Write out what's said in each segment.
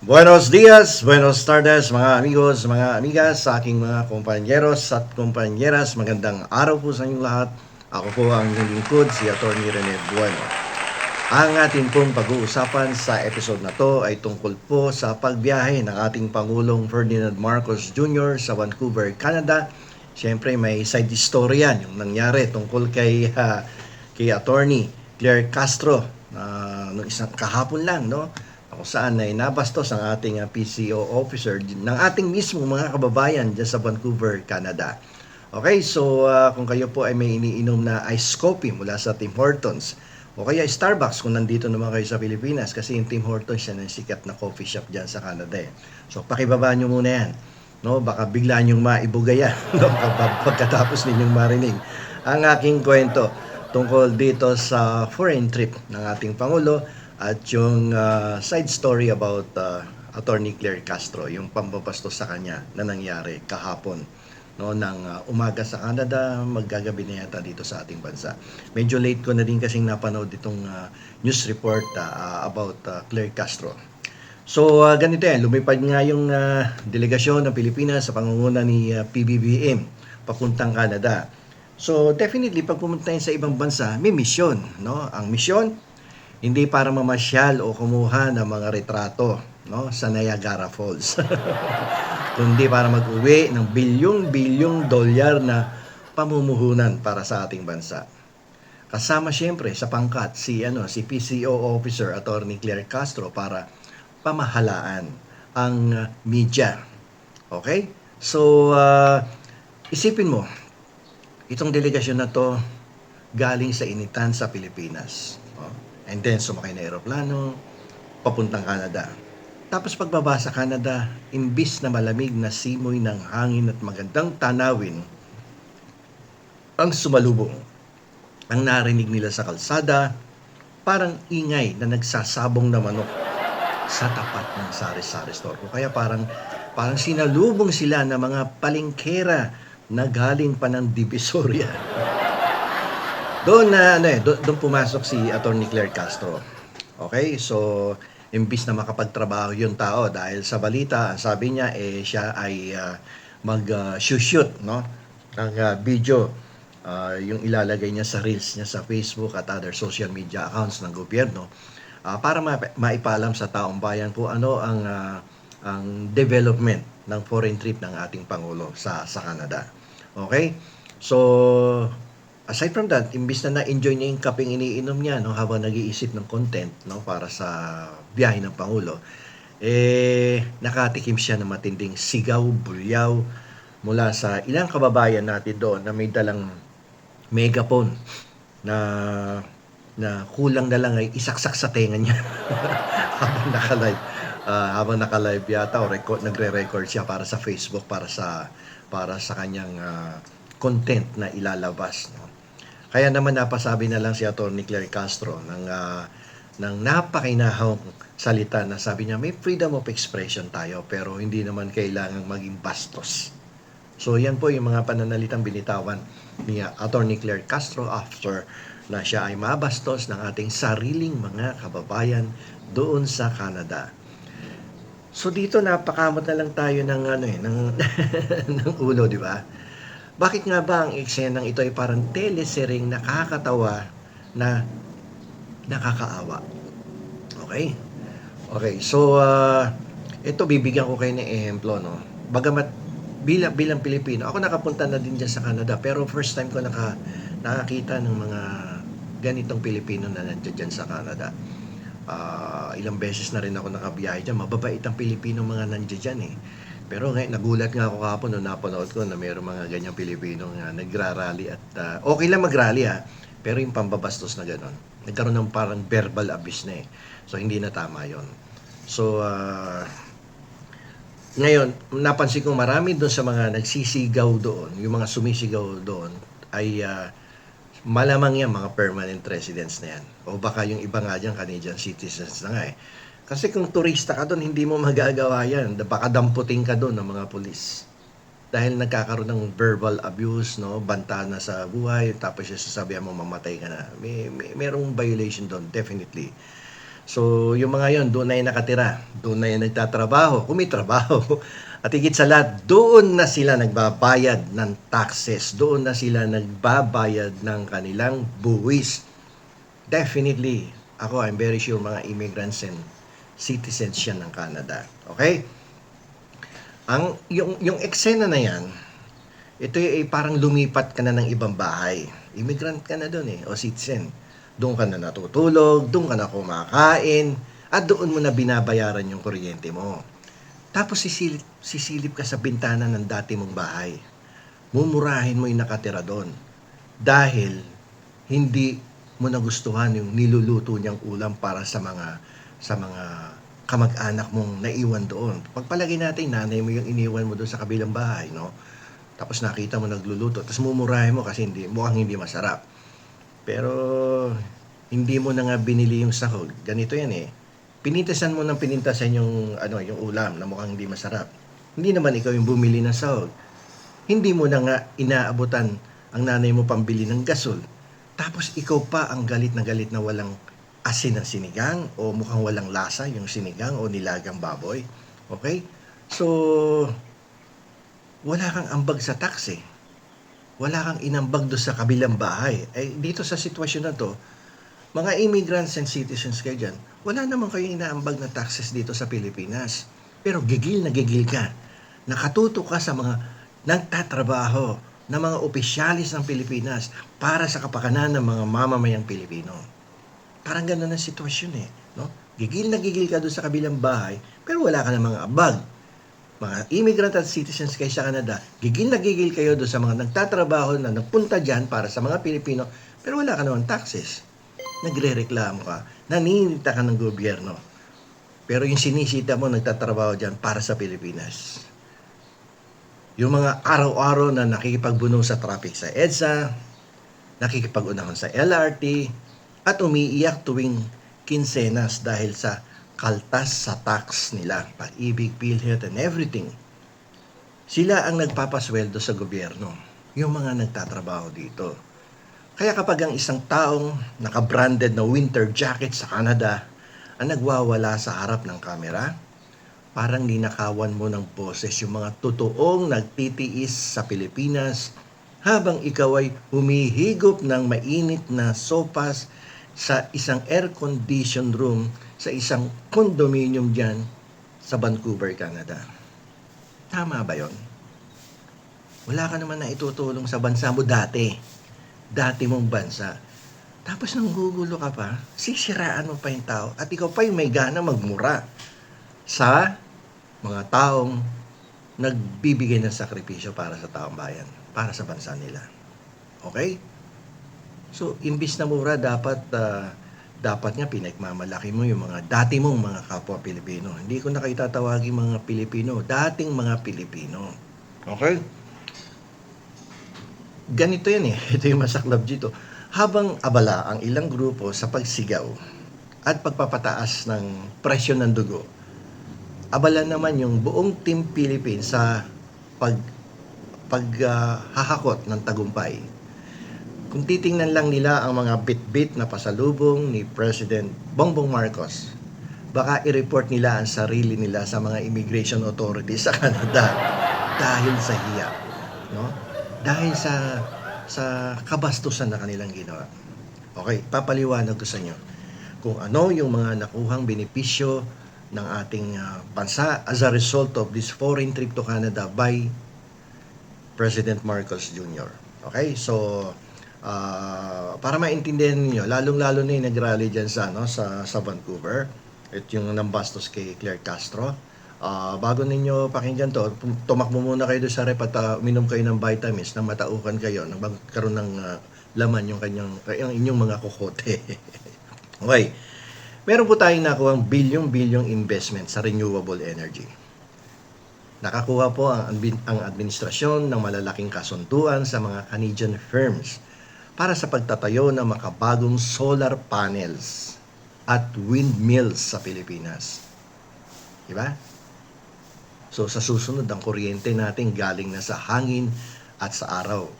Buenos dias, buenos tardes mga amigos, mga amigas, sa aking mga kompanyeros at kompanyeras. Magandang araw po sa inyong lahat. Ako po ang inyong lingkod, si Atty. Rene Bueno. Ang ating pong pag-uusapan sa episode na to ay tungkol po sa pagbiyahe ng ating Pangulong Ferdinand Marcos Jr. sa Vancouver, Canada. Siyempre may side story yan, yung nangyari tungkol kay Attorney Claire Castro nung isang kahapon lang, no? Kung saan ay nabastos ang ating PCO officer ng ating mismo mga kababayan dyan sa Vancouver, Canada. Okay, so kung kayo po ay may iniinom na ice coffee mula sa Tim Hortons o kaya Starbucks kung nandito naman kayo sa Pilipinas, kasi yung Tim Hortons yan ang sikat na coffee shop dyan sa Canada eh. So pakibaba nyo muna yan, no? Baka bigla nyong maibugaya no? Pagkatapos ninyong marinig ang aking kwento tungkol dito sa foreign trip ng ating Pangulo at yung side story about Attorney Claire Castro, yung pambabastos sa kanya na nangyari kahapon, no, ng umaga sa Canada, maggagabi na yata dito sa ating bansa. Medyo late ko na din kasing napanood itong news report about Claire Castro. So ganito yan, lumipad nga yung delegasyon ng Pilipinas sa pangunguna ni PBBM papuntang Canada. So definitely pag pumunta yan sa ibang bansa, may misyon, no? Ang misyon hindi para mamasyal o kumuha ng mga retrato, no, sa Niagara Falls. Kundi para mag-uwi ng bilyong-bilyong dolyar na pamumuhunan para sa ating bansa. Kasama siyempre sa pangkat si PCO Officer Attorney Claire Castro para pamahalaan ang media. Okay? So, isipin mo, itong delegasyon na to galing sa initan sa Pilipinas. And then sumakay na eroplano, papuntang Canada. Tapos pagbaba sa Canada, imbis na malamig na simoy ng hangin at magandang tanawin, ang sumalubong. Ang narinig nila sa kalsada, parang ingay na nagsasabong na manok sa tapat ng sari-sari store. Kaya parang sinalubong sila ng mga palengkera na galing pa ng Divisoria. Doon pumasok si Attorney Claire Castro. Okay? So, imbis na makapagtrabaho yung tao dahil sa balita, sabi niya siya ay mag-shoot, no? Ng video yung ilalagay niya sa reels niya sa Facebook at other social media accounts ng gobyerno para maipalam sa taong bayan kung ano ang development ng foreign trip ng ating Pangulo sa Canada. Okay? So, aside from that, imbis na na-enjoy niya yung kapeng iniinom niya, no, habang nag-iisip ng content, no, para sa biyahe ng Pangulo, nakatikim siya ng matinding sigaw, bulyaw mula sa ilang kababayan natin doon na may dalang megaphone na kulang na lang ay isaksak sa tenga niya habang naka-live yata o nagre-record siya para sa Facebook, para sa kanyang content na ilalabas, no? Kaya naman napasabi na lang si Atty. Claire Castro ng napakainahong salita na sabi niya, may freedom of expression tayo pero hindi naman kailangang maging bastos. So yan po yung mga pananalitang binitawan ni Atty. Claire Castro after na siya ay mabastos ng ating sariling mga kababayan doon sa Canada. So dito napakamot na lang tayo ng ng ulo, di ba? Bakit nga ba ang eksenang ito ay parang telesering nakakatawa na nakakaawa? Okay? Okay, so ito bibigyan ko kayo ng ehemplo, no? Bagamat bilang Pilipino, ako nakapunta na din dyan sa Canada, pero first time ko nakakita ng mga ganitong Pilipino na nandiyan dyan sa Canada. Ilang beses na rin ako nakabiyahe dyan. Mababait ang Pilipino mga nandiyan dyan eh. Pero ngayon, nagulat nga ako kahapon nung napanood ko na mayroong mga ganyang Pilipino nga nagrarally at okay lang magrally pero yung pambabastos na gano'n, nagkaroon ng parang verbal abuse na eh. So, hindi na tama yon. So, ngayon, napansin ko marami doon sa mga nagsisigaw doon, yung mga sumisigaw doon, ay malamang yan mga permanent residents na yan. O baka yung iba nga dyan, Canadian citizens na nga eh. Kasi kung turista ka doon, hindi mo magagawa yan. Baka damputin ka doon ng mga pulis. Dahil nagkakaroon ng verbal abuse, no, banta na sa buhay, tapos sasabihan mo mamatay ka na. Merong violation doon, definitely. So, yung mga yon doon na yung nakatira, doon na yung nagtatrabaho, kung may trabaho. At higit sa lahat, doon na sila nagbabayad ng taxes, doon na sila nagbabayad ng kanilang buwis. Definitely, I'm very sure mga immigrants and citizens yan ng Canada. Okay? Yung eksena na yan, ito ay parang lumipat ka na ng ibang bahay. Immigrant ka na doon o citizen. Doon ka na natutulog, doon ka na kumakain, at doon mo na binabayaran yung kuryente mo. Tapos sisilip ka sa bintana ng dati mong bahay. Mumurahin mo yung nakatira doon. Dahil hindi mo nagustuhan yung niluluto niyang ulam para sa mga kamag-anak mong naiwan doon. Pagpalagay natin, nanay mo yung iniwan mo doon sa kabilang bahay, no? Tapos nakita mo nagluluto, tapos mumurahin mo kasi mukhang hindi masarap. Pero hindi mo na nga binili yung sahog. Ganito yan Pinintasan mo ng pinintasan yung ulam na mukhang hindi masarap. Hindi naman ikaw yung bumili ng sahog. Hindi mo na nga inaabutan ang nanay mo pambili ng gasol. Tapos ikaw pa ang galit na walang asin ng sinigang o mukhang walang lasa yung sinigang o nilagang baboy. Okay? So, wala kang ambag sa tax Wala kang inambag doon sa kabilang bahay. Dito sa sitwasyon na to, mga immigrants and citizens kayo dyan, wala naman kayong inaambag na taxes dito sa Pilipinas. Pero gigil ka. Nakatuto ka sa mga nagtatrabaho na mga opisyalis ng Pilipinas para sa kapakanan ng mga mamamayang Pilipino. Parang gano'n ang sitwasyon no? Gigil ka doon sa kabilang bahay, pero wala ka ng mga abag. Mga immigrant at citizens kayo sa Canada, gigil kayo doon sa mga nagtatrabaho na nagpunta dyan para sa mga Pilipino, pero wala ka naman taxes. Nagre-reklamo ka, naninita ka ng gobyerno. Pero yung sinisita mo, nagtatrabaho dyan para sa Pilipinas. Yung mga araw-araw na nakikipagbunong sa traffic sa EDSA, nakikipag-unahon sa LRT, at umiiyak tuwing kinsenas dahil sa kaltas sa tax nila, Pag-ibig, PhilHealth, and everything. Sila ang nagpapasweldo sa gobyerno, yung mga nagtatrabaho dito. Kaya kapag ang isang taong naka-branded na winter jacket sa Canada ang nagwawala sa harap ng kamera, parang ninakawan mo ng boses yung mga totoong nagtitiis sa Pilipinas habang ikaw ay humihigop ng mainit na sopas sa isang air-conditioned room sa isang condominium dyan sa Vancouver, Canada. Tama ba yon? Wala ka naman na itutulong sa bansa mo dati mong bansa. Tapos nang gugulo ka pa, sisiraan mo pa yung tao at ikaw pa yung may gana magmura sa mga taong nagbibigay ng sakripisyo para sa taong bayan, para sa bansa nila. Okay? So, imbis na mura, dapat nga pinagmamalaki mo yung mga dati mong mga kapwa Pilipino. Hindi ko na kayo tatawagin mga Pilipino, dating mga Pilipino. Okay? Ganito yan Ito yung masaklap dito. Habang abala ang ilang grupo sa pagsigaw at pagpapataas ng presyo ng dugo, abala naman yung buong Team Philippines sa paghahakot ng tagumpay. Kung titingnan lang nila ang mga bit-bit na pasalubong ni President Bongbong Marcos, baka i-report nila ang sarili nila sa mga immigration authorities sa Canada dahil sa hiya, no? Dahil sa kabastusan na kanilang ginawa. Okay, papaliwanag ko sa inyo kung ano yung mga nakuhang benepisyo ng ating bansa as a result of this foreign trip to Canada by President Marcos Jr. Okay, so para maintindihan niyo, lalong-lalo na yung nag-rally dyan sa Vancouver, at yung nambastos kay Claire Castro. Bago ninyo pakinggan to, tumakbo muna kayo doon sa rep at uminom kayo ng vitamins na mataukan kayo nang magkaroon ng laman yung inyong mga kokote. Okay. Meron po tayong nakuha ang bilyong-bilyong investment sa renewable energy. Nakakuha po ang administrasyon ng malalaking kasunduan sa mga Canadian firms para sa pagtatayo ng makabagong solar panels at windmills sa Pilipinas. Diba? So sa susunod, ang kuryente natin galing na sa hangin at sa araw.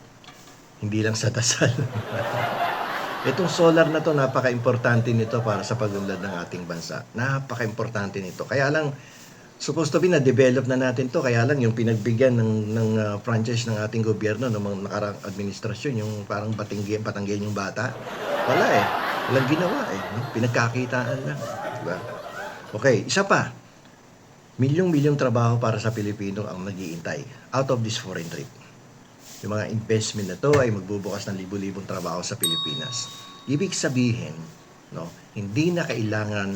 Hindi lang sa dasal. Itong solar na 'to, napaka-importante nito para sa pag-unlad ng ating bansa. Napaka-importante nito. Kaya lang, supposed to be na-develop na natin 'to, kaya lang yung pinagbigyan ng franchise ng ating gobyerno ng mga nakaraang administrasyon, yung parang patanggihan yung bata. Wala, eh, walang ginawa, eh, 'no, pinagkakitaan lang, 'di ba? Okey, isa pa, milyong-milyong trabaho para sa Pilipino ang nag-iintay out of this foreign trip. Yung mga investment na 'to ay magbubukas ng libu-libong trabaho sa Pilipinas. Ibig sabihin, 'no, hindi na kailangan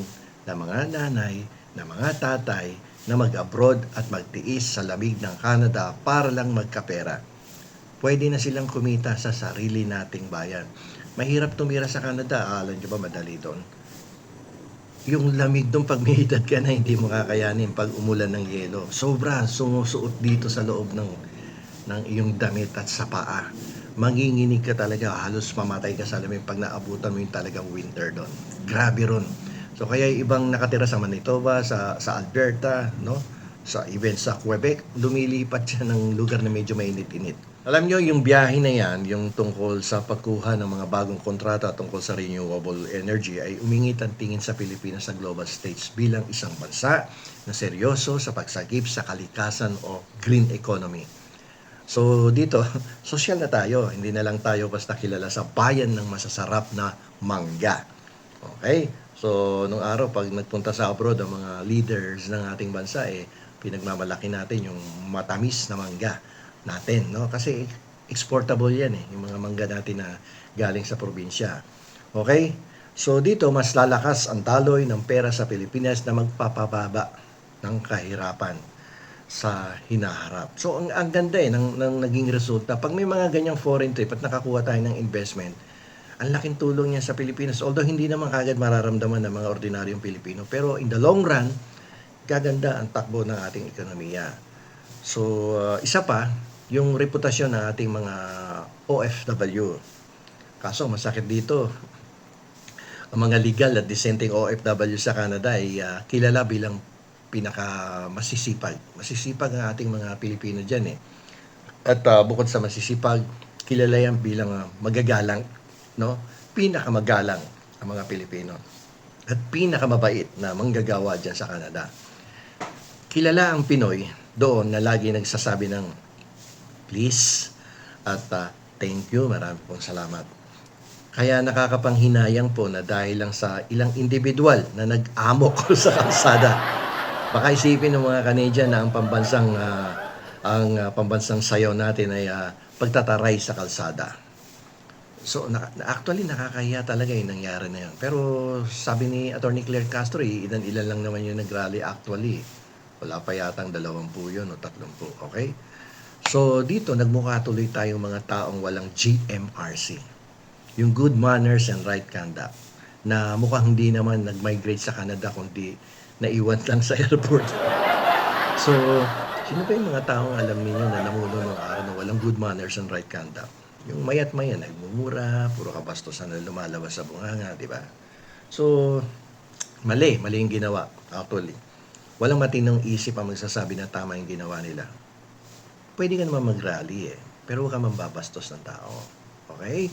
ng mga nanay, ng mga tatay na mag-abroad at magtiis sa lamig ng Canada para lang magkapera. Puwede na silang kumita sa sarili nating bayan. Mahirap tumira sa Canada, akala niyo ba madali do'n? Yung lamig do'n 'pag may edad ka na hindi mo kakayanin 'pag umulan ng yelo. Sobra sumusuot dito sa loob ng iyong damit at sa paa. Manginginig ka talaga, halos mamatay ka sa lamig 'pag naabutan mo yung talagang winter do'n. Grabe ron. So kaya yung ibang nakatira sa Manitoba, sa Alberta, no? Even sa Quebec, lumilipat siya ng lugar na medyo mainit-init. Alam niyo yung biyahe na yan, yung tungkol sa pagkuha ng mga bagong kontrata tungkol sa renewable energy ay umingit ang tingin sa Pilipinas sa global stage bilang isang bansa na seryoso sa pagsagip sa kalikasan o green economy. So dito, sosyal na tayo. Hindi na lang tayo basta kilala sa bayan ng masasarap na mangga. Okay? So nung araw pag nagpunta sa abroad ang mga leaders ng ating bansa, pinagmamalaki natin yung matamis na mangga natin, no? Kasi exportable yan, yung mga mangga natin na galing sa probinsya. Okay? So dito mas lalakas ang daloy ng pera sa Pilipinas na magpapababa ng kahirapan sa hinaharap. So ang ganda ng naging resulta. Pag may mga ganyang foreign trip at nakakuha tayo ng investment, ang laking tulong niya sa Pilipinas. Although hindi naman kagad mararamdaman ng mga ordinaryong Pilipino, pero in the long run, gaganda ang takbo ng ating ekonomiya. So isa pa, yung reputasyon ng ating mga OFW. Kaso masakit dito, ang mga legal at dissenting OFW sa Canada ay kilala bilang pinaka-masisipag. Masisipag ang ating mga Pilipino dyan, eh. At bukod sa masisipag, kilala yan bilang magagalang, no? Pinakamagalang ang mga Pilipino. At pinakamabait na manggagawa dyan sa Canada. Kilala ang Pinoy doon na lagi nagsasabi ng please at thank you, marami pong salamat. Kaya nakakapanghinayang po na dahil lang sa ilang individual na nag-amok sa kalsada. Baka isipin ng mga Canadian na ang pambansang sayaw natin ay pagtataray sa kalsada. So actually nakakahiya talaga yung nangyari na yun. Pero sabi ni Attorney Claire Castro, ilan lang naman yung nag-rally actually. Wala pa yatang 20 yun o 30, okay? So dito nagmukha tuloy tayong mga taong walang GMRC. Yung good manners and right conduct na mukhang hindi naman nag-migrate sa Canada kundi naiwan lang sa airport. So, sino ba yung mga taong alam niyo na namuno ng araw na walang good manners and right conduct? Yung mayat maya, nagmumura, puro kabastusan na lumalabas sa bunganga, di ba? So, mali yung ginawa, actually. Walang matinong isip ang magsasabi na tama yung ginawa nila. Pwede ka naman mag-rally, pero huwag ka mambabastos ng tao. Okay?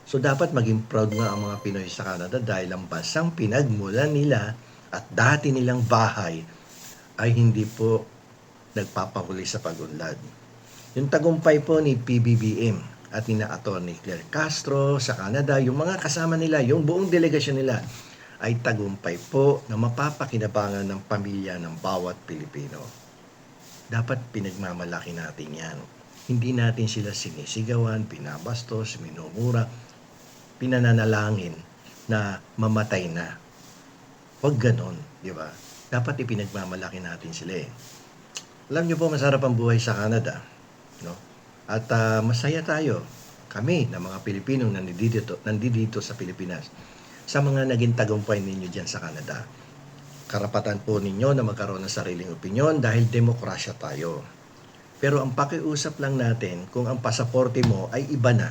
So, dapat maging proud nga ang mga Pinoy sa Canada dahil ang bansang pinagmulan nila at dati nilang bahay ay hindi po nagpapahuli sa pag-unlad. Yung tagumpay po ni PBBM at ni Atty. Claire Castro sa Canada, yung mga kasama nila, yung buong delegasyon nila, ay tagumpay po na mapapakinabangan ng pamilya ng bawat Pilipino. Dapat pinagmamalaki natin yan. Hindi natin sila sinisigawan, pinabastos, minumura, pinananalangin na mamatay na. Huwag ganon, di ba? Dapat ipinagmamalaki natin sila. Alam niyo po, masarap ang buhay sa Canada, no? At masaya tayo, kami na mga Pilipinong nandito sa Pilipinas, sa mga naging tagumpay ninyo dyan sa Canada. Karapatan po ninyo na magkaroon ng sariling opinyon dahil demokrasya tayo. Pero ang pakiusap lang natin, kung ang pasaporte mo ay iba na,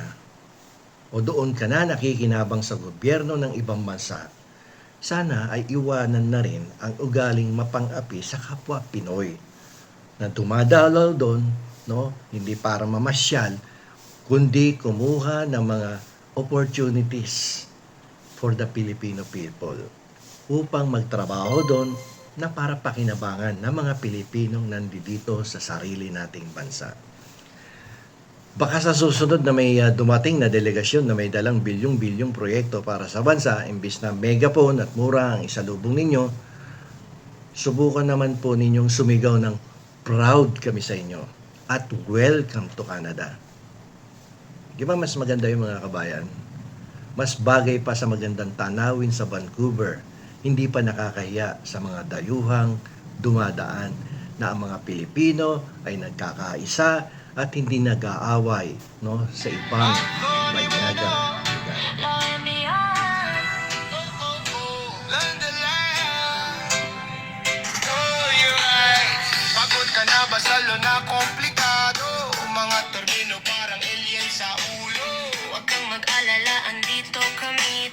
o doon ka na nakikinabang sa gobyerno ng ibang bansa, sana ay iwanan na rin ang ugaling mapang-api sa kapwa Pinoy na dumadalaw doon, no? Hindi para mamasyal, kundi kumuha ng mga opportunities for the Filipino people upang magtrabaho doon na para pakinabangan ng mga Pilipinong nandito sa sarili nating bansa. Baka sa susunod na may dumating na delegasyon na may dalang bilyong-bilyong proyekto para sa bansa, imbis na megaphone at mura ang isalubong ninyo, subukan naman po ninyong sumigaw ng proud kami sa inyo at welcome to Canada. Di ba mas maganda yung mga kabayan? Mas bagay pa sa magandang tanawin sa Vancouver, hindi pa nakakahiya sa mga dayuhang dumadaan na ang mga Pilipino ay nagkakaisa at hindi nag-aaway, no, sa ibang banyagang lugar. Pagod ka na ba sa na komplikado? Mga termino parang alien sa ulo. Huwag kang mag-alala, andito kami.